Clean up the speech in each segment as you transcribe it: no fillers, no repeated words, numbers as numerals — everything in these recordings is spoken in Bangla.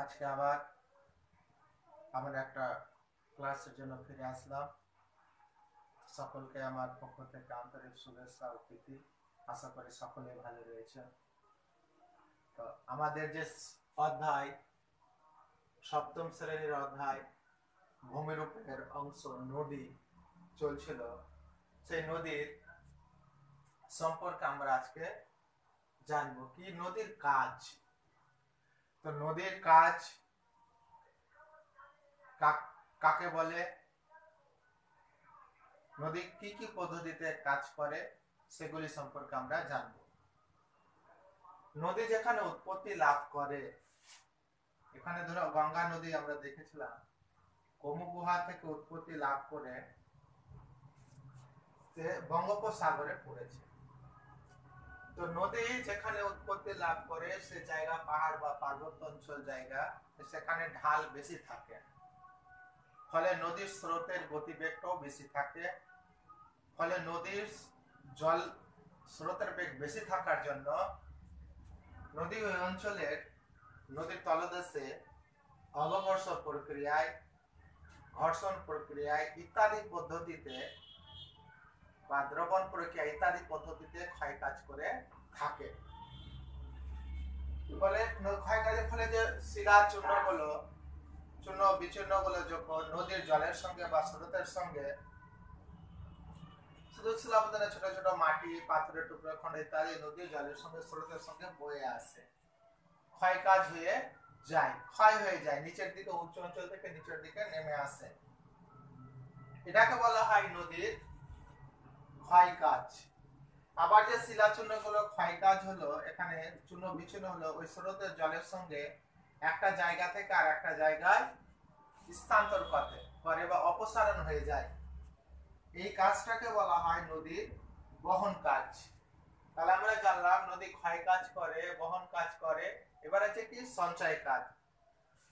আজকে আবার আমরা একটা ক্লাসের জন্য ফিরে আসলাম। সকলকে আমার পক্ষ থেকে আন্তরিক শুভেচ্ছা ও প্রীতি। আশা করি সকলে ভালো রয়েছে। তো আমাদের যে অধ্যায়, সপ্তম শ্রেণীর অধ্যায় ভূমিরূপের অংশ নদী চলছিল, সেই নদীর সম্পর্কে আমরা আজকে জানবো। কি নদীর কাজ? তো নদীর কাজ কাকে বলে, নদী কি কি পদ্ধতিতে কাজ করে, সেগুলি সম্পর্কে আমরা জানব। নদী যেখানে উৎপত্তি লাভ করে, এখানে ধরো গঙ্গা নদী আমরা দেখেছিলাম কমু গুহা থেকে উৎপত্তি লাভ করে বঙ্গোপসাগরে পড়েছে। তো নদী যেখানে উৎপত্তি লাভ করে সে জায়গা পাহাড় বা পার্বত্য অঞ্চল জায়গা, সেখানে ঢাল বেশি থাকে, ফলে নদীর স্রোতের গতিবেগটাও বেশি থাকে। ফলে নদীর জল স্রোতের বেগ বেশি থাকার জন্য নদী ওই অঞ্চলের নদীর তলদেশে অবঘর্ষ প্রক্রিয়ায়, ঘর্ষণ প্রক্রিয়ায় ইত্যাদি পদ্ধতিতে বা দ্রবণ প্রক্রিয়া ইত্যাদি পদ্ধতিতে ক্ষয় কাজ করে থাকে। ফলে ক্ষয় কাজের ফলে যে শিলা চূর্ণ বিচূর্ণ গুলো যখন নদীর জলের সঙ্গে বা স্রোতের সঙ্গে, শুধু শিলাবতনে ছোট ছোট মাটি, পাথরের টুকরো খন্ড ইত্যাদি নদীর জলের সঙ্গে স্রোতের সঙ্গে বয়ে আসে, ক্ষয় কাজ হয়ে যায়, ক্ষয় হয়ে যায়, নিচের দিকে উচ্চ অঞ্চল থেকে নিচের দিকে নেমে আসে। এটাকে বলা হয় নদীর ক্ষয় কাজ। আবার যে শিলাচূর্ণ গুলো ক্ষয় কাজ হলো, এখানে চূর্ণ বিচূর্ণ হলো, ওই স্রোতের জলের সঙ্গে একটা জায়গা থেকে আর একটা জায়গায় স্থানান্তর করে বা অপসারণ হয়ে যায়। এই কাজটাকে বলা হয় নদীর বহন কাজ। তাহলে আমরা জানলাম নদী ক্ষয় কাজ করে, বহন কাজ করে। এবার আছে কি সঞ্চয় কাজ।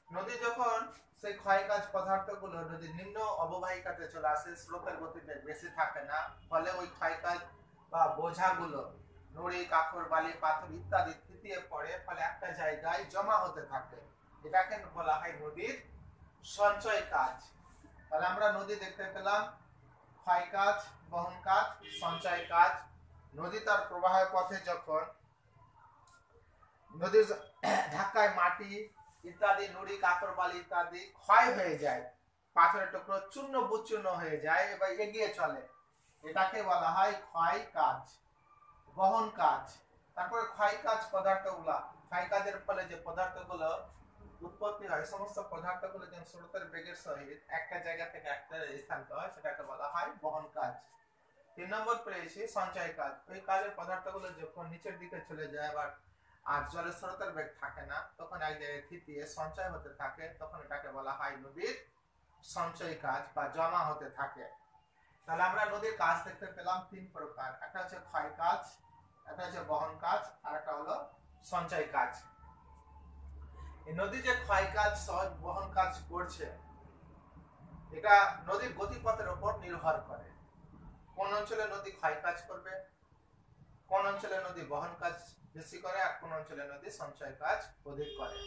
নদী যখন সেই ক্ষয় কাজ পদার্থগুলো নদীর নিম্ন অববাহিকাতে চলে আসে, স্রোতের গতিবেগ বেশি থাকে না, ফলে ওই ক্ষয় কাজ বা বোঝাগুলো নুড়ি, কাকর, বালি, পাথর ইত্যাদি থিতিয়ে পড়ে, ফলে একটা জায়গায় জমা হতে থাকে। এটাকে বলা হয় নদীর সঞ্চয় কাজ। তাহলে আমরা নদী দেখতে পেলাম ক্ষয় কাজ, বহন কাজ, সঞ্চয় কাজ। নদী তার প্রবাহের পথে যখন নদীর ধাক্কায় মাটি ইত্যাদি, নুড়ি, কাকর, বালি ইত্যাদি ক্ষয় হয়ে যায়, পাথরের টুকরো চূর্ণ বিচূর্ণ হয়ে যায়, এবার এগিয়ে চলে, এটাকে বলা হয় ক্ষয় কাজ, বহন কাজ। তারপরে ক্ষয় কাজ পদার্থগুলা, ক্ষয় কাজের ফলে যে পদার্থগুলো উৎপত্তি হয়, সমস্ত পদার্থগুলো যেমন স্রোতের বেগের সহিত একটা জায়গা থেকে একটা স্থানান্তর হয়, সেটাকে বলা হয় বহন কাজ। 3 নম্বর পেয়েছি সঞ্চয় কাজ। ওই কাজের পদার্থগুলো যখন নিচের দিকে চলে যায় আর জলের স্রোতের বেগ থাকে না, তখন এক জায়গায় থিতিয়ে সঞ্চয় হতে থাকে, তখন এটাকে বলা হয় নদীর সঞ্চয় কাজ বা জমা হতে থাকে। তাহলে আমরা নদীর কাজ দেখতে পেলাম 3 প্রকার। একটা হচ্ছে ক্ষয় কাজ, একটা হচ্ছে বহন কাজ, আর একটা হলো সঞ্চয় কাজ। এই নদী যে ক্ষয় কাজ, বহন কাজ করছে, এটা নদীর গতিপথের উপর নির্ভর করে। কোন অঞ্চলে নদী ক্ষয় কাজ করবে, কোন অঞ্চলে নদী বহন কাজ বেশি করে, আর কোন অঞ্চলে নদী সঞ্চয় কাজ অধিক করে।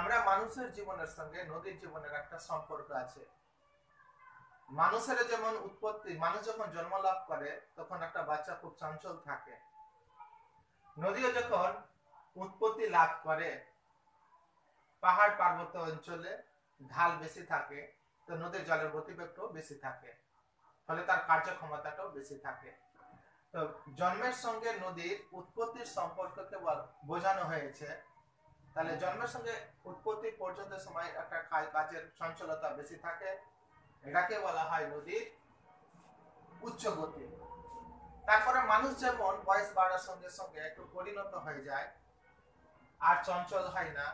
আমরা মানুষের জীবনের সঙ্গে নদীর জীবনের একটা সম্পর্ক আছে। মানুষের যেমন উৎপত্তি, মানুষ যখন জন্ম লাভ করে তখন একটা বাচ্চা খুব চঞ্চল থাকে। নদীও যখন উৎপত্তি লাভ করে পাহাড় পার্বত্য অঞ্চলে, ঢাল বেশি থাকে, তো নদীর জলের গতিবেগটাও বেশি থাকে, ফলে তার কার্যক্ষমতাটাও বেশি থাকে। তো জন্মের সঙ্গে নদীর উৎপত্তির সম্পর্ককে বোঝানো হয়েছে। তাহলে জন্মের সঙ্গে উৎপত্তি পর্যন্ত সময় একটা কাজের চঞ্চলতা বেশি থাকে, এটাকে বলা হয় নদীর উচ্চ গতি। তারপরে মানুষ যেমন বয়স বাড়ার সঙ্গে সঙ্গে একটু পরিণত হয়ে যায়, আর চঞ্চল হয় না,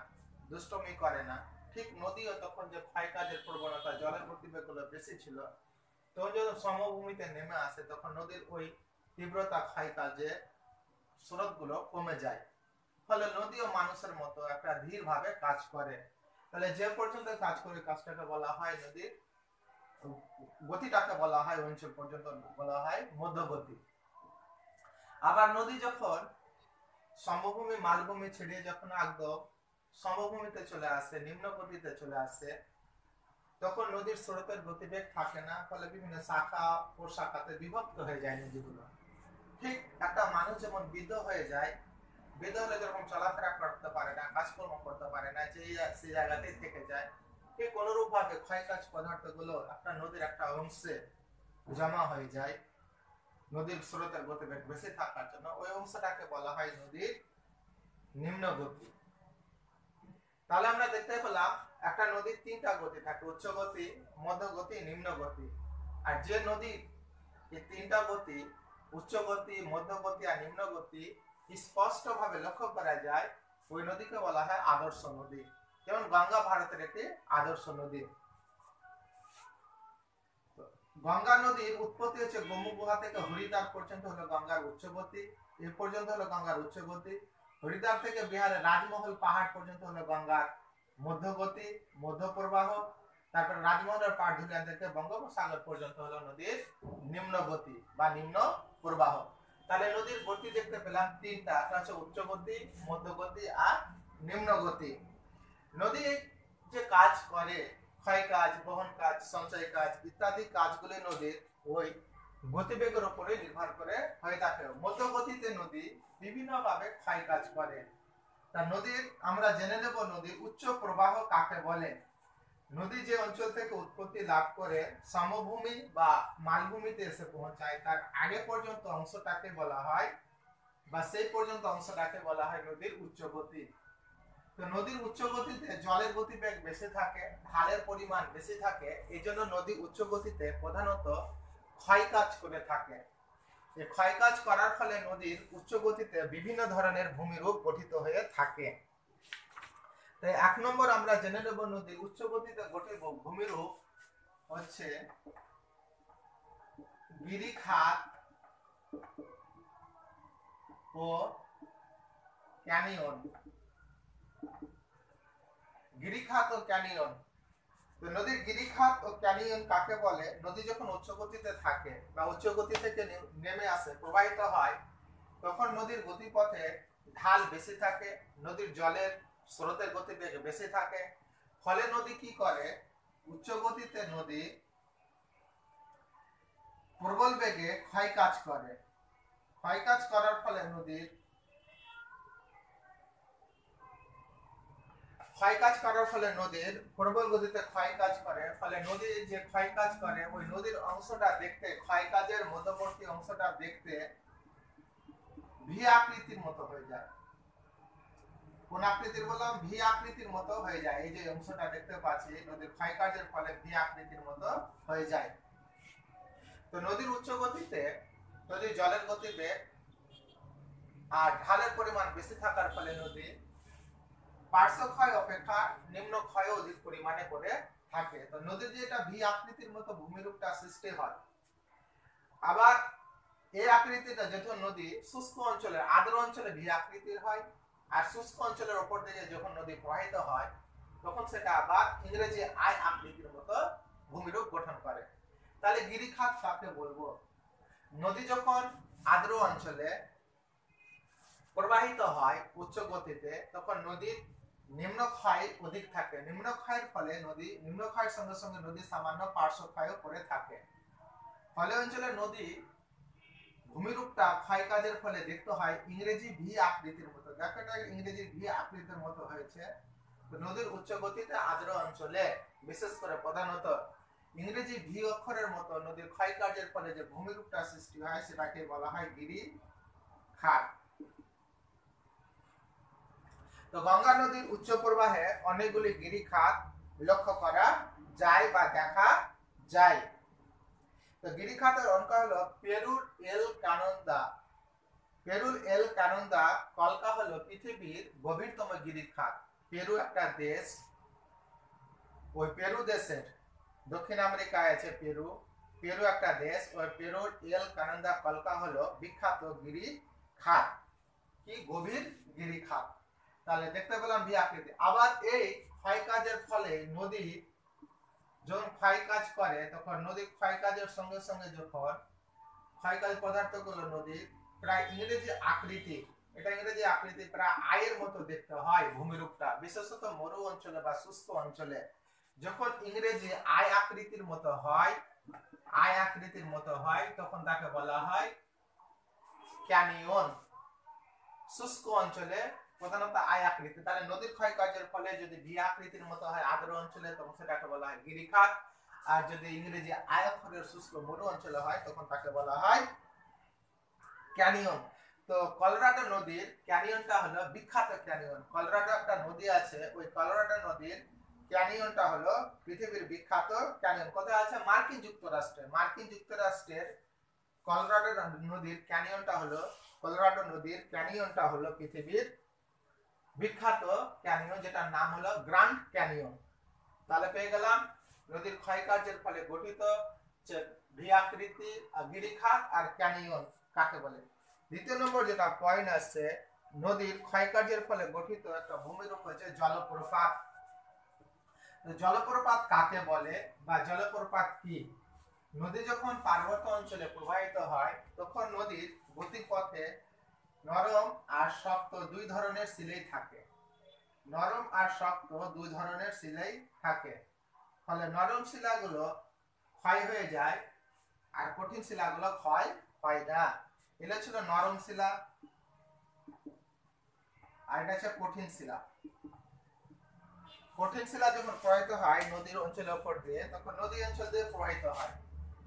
দুষ্টমি করে না, ঠিক নদীও তখন যে ক্ষয় কাজের প্রবণতা, জলের গতিবেগ গুলো বেশি ছিল, তখন যখন সমভূমিতে নেমে আসে, তখন নদীর ওই তীব্রতা ক্ষয় কাজে স্রোত গুলো কমে যায়, ফলে নদীও মানুষের মতো একটা ধীর ভাবে কাজ করে। তাহলে যে পর্যন্ত কাজ করে, কাজটাকে বলা হয় নদীর গতিটাকে বলা হয়, অঞ্চল পর্যন্ত বলা হয় মধ্যগতি। আবার নদী যখন সমভূমি মালভূমি ছেড়ে যখন একদম সমভূমিতে চলে আসে, নিম্ন গতিতে চলে আসে, তখন নদীর স্রোতের গতিবেগ থাকে না, ফলে বিভিন্ন শাখা প্রশাখাতে বিভক্ত হয়ে যায় নদীগুলো। ঠিক একটা মানুষ যেমন বৃদ্ধ হয়ে যায়, বৃদ্ধ হলে যেরকম চলাফেরা করতে পারে না, কাজকর্ম করতে পারে না, সেই জায়গাতেই থেকে যায়, ঠিক অনুরূপ ভাবে ক্ষয়কাজ পদার্থগুলো একটা নদীর একটা অংশে জমা হয়ে যায় নদীর স্রোতের গতিবেগ বেশি থাকার জন্য। ওই অংশটাকে বলা হয় নদীর নিম্ন গতি। তাহলে আমরা দেখতে পেলাম একটা নদীর তিনটা গতি থাকে, উচ্চ গতি, মধ্য গতি, নিম্ন গতি। আর যে নদীর এই তিনটা গতি, উচ্চ গতি, মধ্য গতি আর নিম্ন গতি স্পষ্ট ভাবে লক্ষ্য করা যায়, ওই নদীকে বলা হয় আদর্শ নদী। যেমন গঙ্গা ভারতের একটি আদর্শ নদী। গঙ্গা নদীর উৎপত্তি হচ্ছে গোমু গুহা থেকে হরিদ্বার পর্যন্ত হলো গঙ্গার উচ্চ গতি, এ পর্যন্ত হলো গঙ্গার উচ্চ গতি। হরিদ্বার থেকে বিহারের রাজমহল পাহাড় পর্যন্ত হলো গঙ্গার মধ্য গতি, মধ্য প্রবাহ। তারপর রাজমহলের পাহাড় ধুলিয়ান থেকে বঙ্গোপসাগর পর্যন্ত হলো নদীর নিম্ন গতি বা নিম্ন প্রবাহ। তাহলে নদীর গতি দেখতে পেলাম তিনটা, একটা হচ্ছে উচ্চ গতি, মধ্য গতি আর নিম্ন গতি। নদী যে কাজ করে, ক্ষয় কাজ, বহন কাজ, সঞ্চয় কাজ ইত্যাদি কাজগুলি নদীর ওই গতিবেগের উপরে নির্ভর করে হয়ে থাকে। মধ্যগতিতে নদী বিভিন্নভাবে ক্ষয় কাজ করে। তা নদীর আমরা জেনে নেব নদীর উচ্চ প্রবাহ কাকে বলে। নদী যে অঞ্চল থেকে উৎপত্তি লাভ করে সমভূমি বা মালভূমিতে এসে পৌঁছায়, তার আগে পর্যন্ত অংশটাকে বলা হয় বা সেই পর্যন্ত অংশটাকে বলা হয় নদীর উচ্চ গতি। তো নদীর উচ্চ গতিতে জলের গতিবেগ বেশি থাকে, ঢালের পরিমাণ বেশি থাকে, এই জন্য নদী উচ্চ গতিতে প্রধানত ক্ষয় কাজ করে থাকে। এই ক্ষয় কাজ করার ফলে নদীর উচ্চ গতিতে বিভিন্ন ধরনের ভূমিরূপ গঠিত হয়ে থাকে। তাই 1 নম্বর আমরা জেনে নেব নদীর উচ্চ গতিতে গঠিত ভূমিরূপ হচ্ছে গিরিখাত ও ক্যানিয়ন। গিরিখাত ও ক্যানিয়ন। তো নদীর গিরিখাত ও ক্যানিয়ন কাকে বলে? নদী যখন উচ্চ গতিতে থাকে বা উচ্চ গতি থেকে নেমে আসে, প্রবাহিত হয়, তখন নদীর গতিপথে ঢাল বেশি থাকে, নদীর জলের স্রোতের গতিবেগ বেশি থাকে। ফলে নদী কি করে? উচ্চ গতিতে নদী প্রবল বেগে ক্ষয় কাজ করে। ক্ষয় কাজ করার ফলে নদীর প্রবল গতিতে ক্ষয় কাজ করে, ফলে নদীর যে ক্ষয় কাজ করে ওই নদীর অংশটা দেখতে, ক্ষয় কাজের মধ্যবর্তী অংশটা দেখতে ভি আকৃতির মতো হয়ে যায়। কোন আকৃতির বললাম? ভি আকৃতির মতো হয়ে যায়। এই যে অংশটা দেখতে পাচ্ছি নদীর ক্ষয় কাজের ফলে ভি আকৃতির মতো হয়ে যায়। তো নদীর উচ্চ গতিতে নদীর জলের গতিবেগ আর ঢালের পরিমাণ বেশি থাকার ফলে নদী পার্শ্ব ক্ষয় অপেক্ষা নিম্ন ক্ষয় অধিক পরিমাণে করে থাকে। তো নদীর যে এটা ভি আকৃতির মতো ভূমিরূপটা সৃষ্টি হয়। আবার এই আকৃতিটা যখন নদী শুষ্ক অঞ্চলে, আর্দ্র অঞ্চলে ভি আকৃতির হয়, আর শুষ্ক অঞ্চলের উপর দিকে যখন নদী প্রবাহিত হয় তখন সেটা আবার ইংরেজি আই আকৃতির মতো ভূমিরূপ গঠন করে। তাহলে গিরিখাত কাকে বলবো? নদী যখন আর্দ্র অঞ্চলে প্রবাহিত হয় উচ্চ গতিতে, তখন নদীর নিম্ন ক্ষয় অধিক থাকে। নিম্ন ক্ষয়ের ফলে নদী, নিম্ন ক্ষয়ের সঙ্গে সঙ্গে নদী সামান্য পার্শ্ব ক্ষয় করে থাকে। ফলে অঞ্চলে নদী ভূমিরূপটা ক্ষয় কাজের ফলে দেখতে হয় ইংরেজি ভি আকৃতির মতো। দেখো এটা ইংরেজি ভি আকৃতির মতো হয়েছে। তো নদীর উচ্চ গতিতে আর্দ্র অঞ্চলে বিশেষ করে প্রধানত ইংরেজি ভি অক্ষরের মতো নদীর ক্ষয় কাজের ফলে যে ভূমিরূপটা সৃষ্টি হয় সেটাকে বলা হয় গিরিখাত। তো গঙ্গা নদীর উচ্চ প্রবাহে অনেকগুলি গিরিখাত লক্ষ্য করা যায় বা দেখা যায়। তো গিরিখাতের অঙ্ক হলো পেরুর এল কানন্দা। পেরুর এল কানন্দা কলকা হলো পৃথিবীর গভীরতম গিরিখাত। পেরু একটা দেশ, ওই পেরু দেশের দক্ষিণ আমেরিকায় আছে পেরু। পেরু একটা দেশ, ওই পেরুর এল কানন্দা কলকা হলো বিখ্যাত গিরিখাত। কি? গভীর গিরিখাত। তাহলে দেখতে পেলাম ভি আকৃতি। আবার এই ক্ষয় কাজের ফলে নদী যখন ক্ষয় কাজ করে তখন নদীর ক্ষয় কাজের সঙ্গে সঙ্গে যখন ক্ষয়কাজ পদার্থগুলো নদীর প্রায় ইংরেজি আকৃতি এটা ইংরেজি আকৃতি প্রায় আয়ের মতো দেখতে হয় ভূমিরূপটা, বিশেষত মরু অঞ্চলে বা শুষ্ক অঞ্চলে যখন ইংরেজি আয় আকৃতির মতো হয়, আয় আকৃতির মতো হয় তখন তাকে বলা হয় ক্যানিয়ন। শুষ্ক অঞ্চলে প্রধানত আয় আকৃতি, তাহলে নদীর ক্ষয় কার্যের ফলে যদি ভি আকৃতির মতো হয় আর্দ্র অঞ্চলে তখন সেটাকে বলা হয় গিরিখাত, আর যদি ইংরেজি আয়তক্ষেত্রের শুষ্ক মরু অঞ্চলে হয় তখন তাকে বলা হয় ক্যানিয়ন। তো কলোরাডো নদীর ক্যানিয়নটা হলো বিখ্যাত ক্যানিয়ন। কলোরাডো একটা নদী আছে, ওই কলোরাডো নদীর ক্যানিয়নটা হলো পৃথিবীর বিখ্যাত ক্যানিয়ন। কোথায় আছে? মার্কিন যুক্তরাষ্ট্রে। মার্কিন যুক্তরাষ্ট্রের কলোরাডো নদীর ক্যানিয়নটা হলো, কলোরাডো নদীর ক্যানিয়নটা হলো পৃথিবীর বিখ্যাত ক্যানিয়ন, যেটার নাম হলো গ্র্যান্ড ক্যানিয়ন। তাহলে পেয়ে গেলাম নদীর ক্ষয়কার্যের ফলে গঠিত ভি আকৃতি, গিরিখাত আর ক্যানিয়ন কাকে বলে। দ্বিতীয় নম্বর যেটা পয়েন্ট আসছে, নদীর ক্ষয়কার্যের ফলে গঠিত একটা ভূমিরূপ হচ্ছে জলপ্রপাত। জলপ্রপাত কাকে বলে বা জলপ্রপাত কি? নদী যখন পার্বত্য অঞ্চলে প্রবাহিত হয় তখন নদীর গতিপথে নরম আর শক্ত দুই ধরনের শিলাই থাকে। নরম আর শক্ত দুই ধরনের শিলাই থাকে, ফলে নরম শিলাগুলো ক্ষয় হয়ে যায় আর কঠিন শিলাগুলো ক্ষয় হয় না। এটা ছিল নরম শিলা আর এটা হচ্ছে কঠিন শিলা। কঠিন শিলা যখন প্রবাহিত হয় নদীর অঞ্চলের উপর দিয়ে তখন নদী অঞ্চল দিয়ে প্রবাহিত হয়।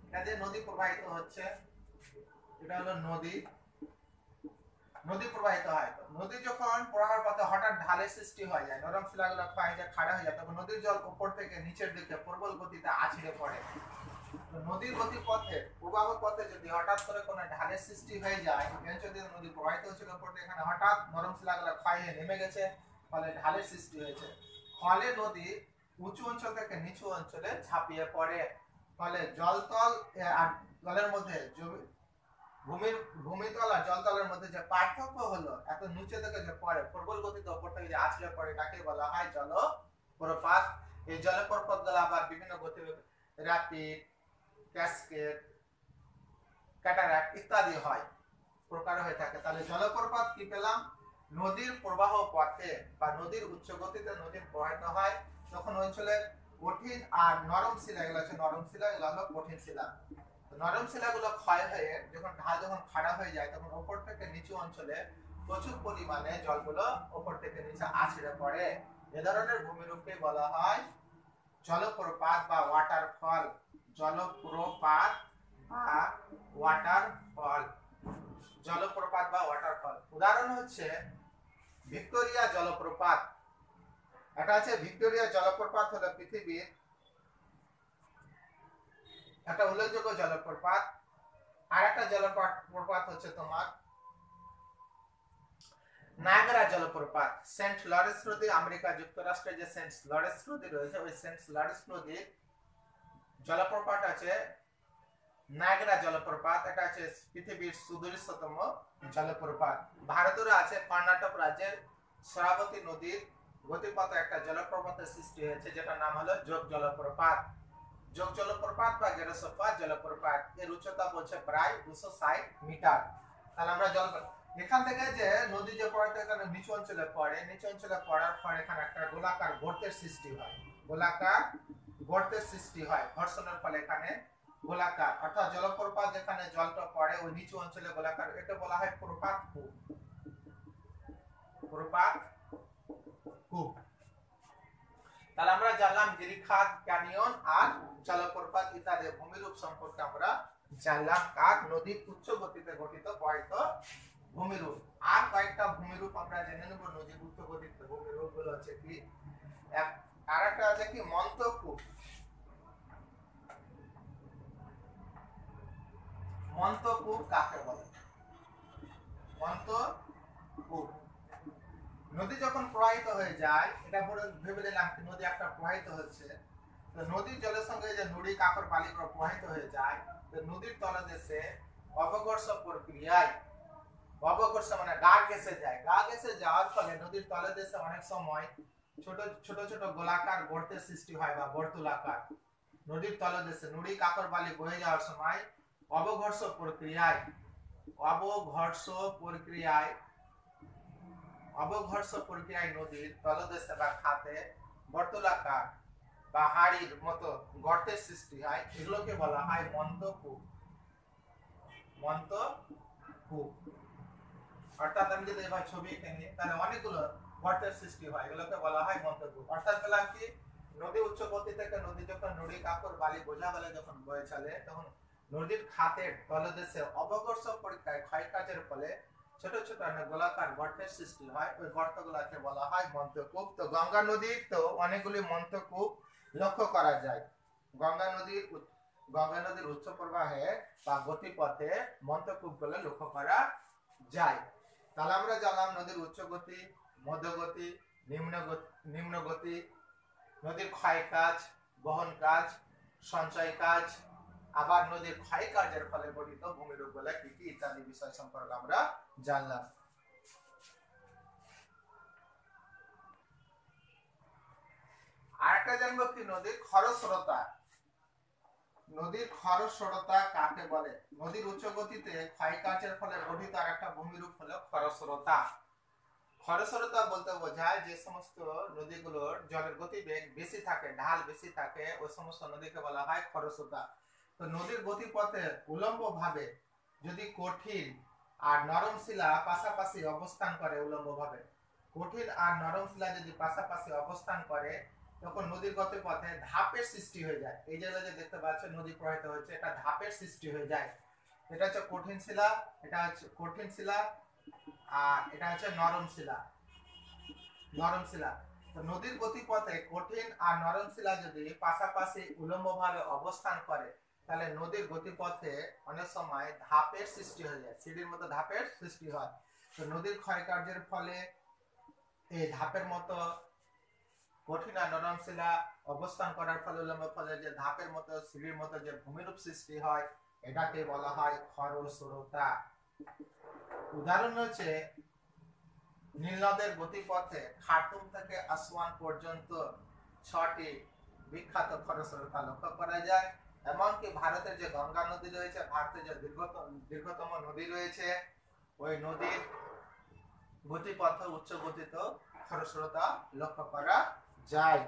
এটা যে নদী প্রবাহিত হচ্ছে এটা হলো নদী, নদী প্রবাহিত হয়। নদী যখন প্রবাহের পথে হঠাৎ ঢালের সৃষ্টি হয়ে যায়, নরম শিলাগুলো ক্ষয় হয়ে যায়, খাড়া হয়ে যায়, তখন নদীর জল উপর থেকে নিচের দিকে প্রবল গতিতে আছড়ে পড়ে। নদীর গতিপথে প্রবাহ পথে যদি হঠাৎ করে কোনো ঢালের সৃষ্টি হয়ে যায়, যদি নদী প্রবাহিত হচ্ছিল উপর থেকে, এখানে হঠাৎ নরম শিলাগুলো ক্ষয় হয়ে নেমে গেছে, ফলে ঢালের সৃষ্টি হয়েছে, ফলে নদী উঁচু অঞ্চল থেকে নিচু অঞ্চলে ঝাঁপিয়ে পড়ে। ফলে জলতল আর জলের মধ্যে ভূমিতল আর জলতলের মধ্যে যে পার্থক্য হলো, এত নিচে থেকে যে পড়ে প্রবল গতিতে উপর থেকে যে আছড়ে পড়ে, তাকে বলা হয় জলপ্রপাত। এই জলপ্রপাত গুলো আবার বিভিন্ন গতি, র্যাপিড, ক্যাসকেড, ক্যাটারাক্ট ইত্যাদি হয়, প্রকার হয়ে থাকে। তাহলে জলপ্রপাত কি পেলাম? নদীর প্রবাহ পথে বা নদীর উচ্চ গতিতে নদী প্রবাহিত হয় তখন অঞ্চলের কঠিন আর নরম শিলা, এগুলো হচ্ছে নরম শিলা, এগুলো হলো কঠিন শিলা। নরম শিলাগুলো ক্ষয় হয়ে যখন ঢাল যখন খাড়া হয়ে যায় তখন উপর থেকে নিচু অঞ্চলে প্রচুর পরিমাণে জলগুলো উপর থেকে নিচে আছড়ে পড়ে। এ ধরনের ভূমিরূপকে বলা হয় জলপ্রপাত বা ওয়াটারফল। জলপ্রপাত বা ওয়াটারফল, জলপ্রপাত বা ওয়াটারফল। উদাহরণ হচ্ছে ভিক্টোরিয়া জলপ্রপাত। এটা হচ্ছে ভিক্টোরিয়া জলপ্রপাত হলো পৃথিবীর একটা উল্লেখযোগ্য জলপ্রপাত। আর একটা জলপ্রপাত হচ্ছে তোমার নায়াগ্রা জলপ্রপাত। সেন্ট লরেন্স নদী, আমেরিকা যুক্তরাষ্ট্রের যে সেন্ট লরেন্স নদী রয়েছে, ওই সেন্ট লরেন্স নদীর জলপ্রপাত আছে নায়াগ্রা জলপ্রপাত। এটা হচ্ছে পৃথিবীর সুদূরস্থতম জলপ্রপাত। ভারতের আছে কর্ণাটক রাজ্যের শরাবতী নদীর গতিপথে একটা জলপ্রপাতের সৃষ্টি হয়েছে, যেটার নাম হলো যোগ জলপ্রপাত। যোগ জলপ্রপাত বা গেরোসোফা জলপ্রপাত, এর উচ্চতা বলছে প্রায় 260 মিটার। তাহলে আমরা এখান থেকে যে নদী যে পড়াতে এখানে নিচু অঞ্চলে পড়ে, নিচু অঞ্চলে পড়ার পর এখানে একটা গোলাকার গর্তের সৃষ্টি হয়, গোলাকার গর্তের সৃষ্টি হয় ঘর্ষণের ফলে। এখানে গোলাকার অর্থাৎ জলপ্রপাত যেখানে জলটা পড়ে ওই নিচু অঞ্চলে গোলাকার, এটা বলা হয় প্রপাত কূপ। প্রপাত কূপ। তাহলে আমরা জানলাম গিরিখাত, ক্যানিয়ন আর জলপ্রপাত ইত্যাদি ভূমিরূপ সম্পর্কে আমরা জানলাম। আর নদীর উচ্চ গতিতে গঠিত কয়েকটা ভূমিরূপ, আর কয়েকটা ভূমিরূপ আমরা জেনে নেব। নদীর উচ্চ গতিতে ভূমিরূপ গুলো হচ্ছে কি, আর একটা আছে কি মন্তকূপ। মন্তকূপ কাকে বলে? মন্তকূপ নদী যখন প্রবাহিত হয়ে যায়, এটা ভেবে নিলাম কি নদী একটা প্রবাহিত হচ্ছে, তো নদীর জলের সঙ্গে যে নুড়ি কাকর বালিগুলো প্রবাহিত হয়ে যায়, তো নদীর তলদেশে অবঘর্ষ প্রক্রিয়ায়, অবঘর্ষ মানে গা ঘেঁষে যায়, গা ঘেঁষে যাওয়ার ফলে নদীর তলদেশে অনেক সময় ছোট ছোট ছোট গোলাকার গর্তের সৃষ্টি হয় বা বর্তুলাকার। নদীর তলদেশে নুড়ি কাকর বালি বয়ে যাওয়ার সময় অবঘর্ষ প্রক্রিয়ায়, অবঘর্ষ প্রক্রিয়ায় অবঘর্ষ প্রক্রিয়ায় নদীর তলদেশে বা খাতে বর্তুলাকার বা হাড়ির মতো গর্তের সৃষ্টি হয়, এগুলোকে বলা হয় মন্তকূপ। মন্তকূপ অর্থাৎ আমি যদি এবার ছবি এঁকে নিই তাহলে অনেকগুলো গর্তের সৃষ্টি হয়, এগুলোকে বলা হয় মন্তকূপ। অর্থাৎ পেলাম কি, নদী উচ্চ গতি থেকে নদী যখন নুড়ি কাপড় বালি বোঝা গেলে যখন বয়ে চলে, তখন নদীর খাতের তলদেশে অবকর্ষ পরীক্ষায় ক্ষয়কাজের ফলে ছোট ছোট গোলাকার গর্তের সৃষ্টি হয়, ওই গর্তগুলোকে বলা হয় মন্তকূপ। তো গঙ্গা নদীর তো অনেকগুলি মন্তকূপ লক্ষ্য করা যায়। গঙ্গা নদীর উচ্চ প্রবাহে বা গতিপথে মন্তকূপগুলো লক্ষ্য করা যায়। তাহলে আমরা জানলাম নদীর উচ্চ গতি, মধ্যগতি, নিম্ন গতি, নদীর ক্ষয় কাজ, বহন কাজ, সঞ্চয় কাজ, আবার নদীর ক্ষয় কাজের ফলে গঠিত ভূমিরূপ গুলা কি কি ইত্যাদি বিষয় সম্পর্কে আমরা জানলাম। আরেকটা জানবো কি, নদীর খরস্রোতা। নদীর খরস্রোতা কাকে বলে? নদীর উচ্চ গতিতে ক্ষয় কাজের ফলে গঠিত আরেকটা ভূমিরূপ হলো খরস্রোতা। খরস্রোতা বলতে বোঝায় যে সমস্ত নদীগুলোর জলের গতিবেগ বেশি থাকে, ঢাল বেশি থাকে, ওই সমস্ত নদীকে বলা হয় খরস্রোতা। তো নদীর গতিপথে উলম্ব ভাবে যদি কঠিন আর নরম শিলা পাশাপাশি অবস্থান করে, উলম্ব ভাবে কঠিন আর নরম শিলা যদি পাশাপাশি অবস্থান করে, তখন নদীর গতিপথে ধাপের সৃষ্টি হয়ে যায়। এই যে দেখতে পাচ্ছেন নদী প্রবাহিত হচ্ছে, এটা ধাপের সৃষ্টি হয়ে যায়। এটা হচ্ছে কঠিন শিলা, এটা হচ্ছে কঠিন শিলা, আর এটা হচ্ছে নরম শিলা। নরম শিলা। তো নদীর গতিপথে কঠিন আর নরম শিলা যদি পাশাপাশি উলম্বভাবে অবস্থান করে, তাহলে নদীর গতিপথে অনেক সময় ধাপের সৃষ্টি হয়ে যায়, সিঁড়ির মতো ধাপের সৃষ্টি হয়। তো নদীর ক্ষয়কার্যের ফলে এই ধাপের মতো কঠিন আর নরম শিলা অবস্থান করার ফলে উলম্ব ফলে যে ধাপের মতো সিঁড়ির মতো যে ভূমিরূপ সৃষ্টি হয়, এটাকে বলা হয় খরস্রোতা। উদাহরণ হচ্ছে নীলনদের গতিপথে খার্তুম থেকে আসওয়ান পর্যন্ত 6টি বিখ্যাত খরস্রোতা লক্ষ্য করা যায়। এমনকি ভারতের যে গঙ্গা নদী রয়েছে, ভারতের যে দীর্ঘতম নদী রয়েছে, ওই নদীর গতিপথে উচ্চ গতিতে খরস্রোতা লক্ষ্য করা যায়।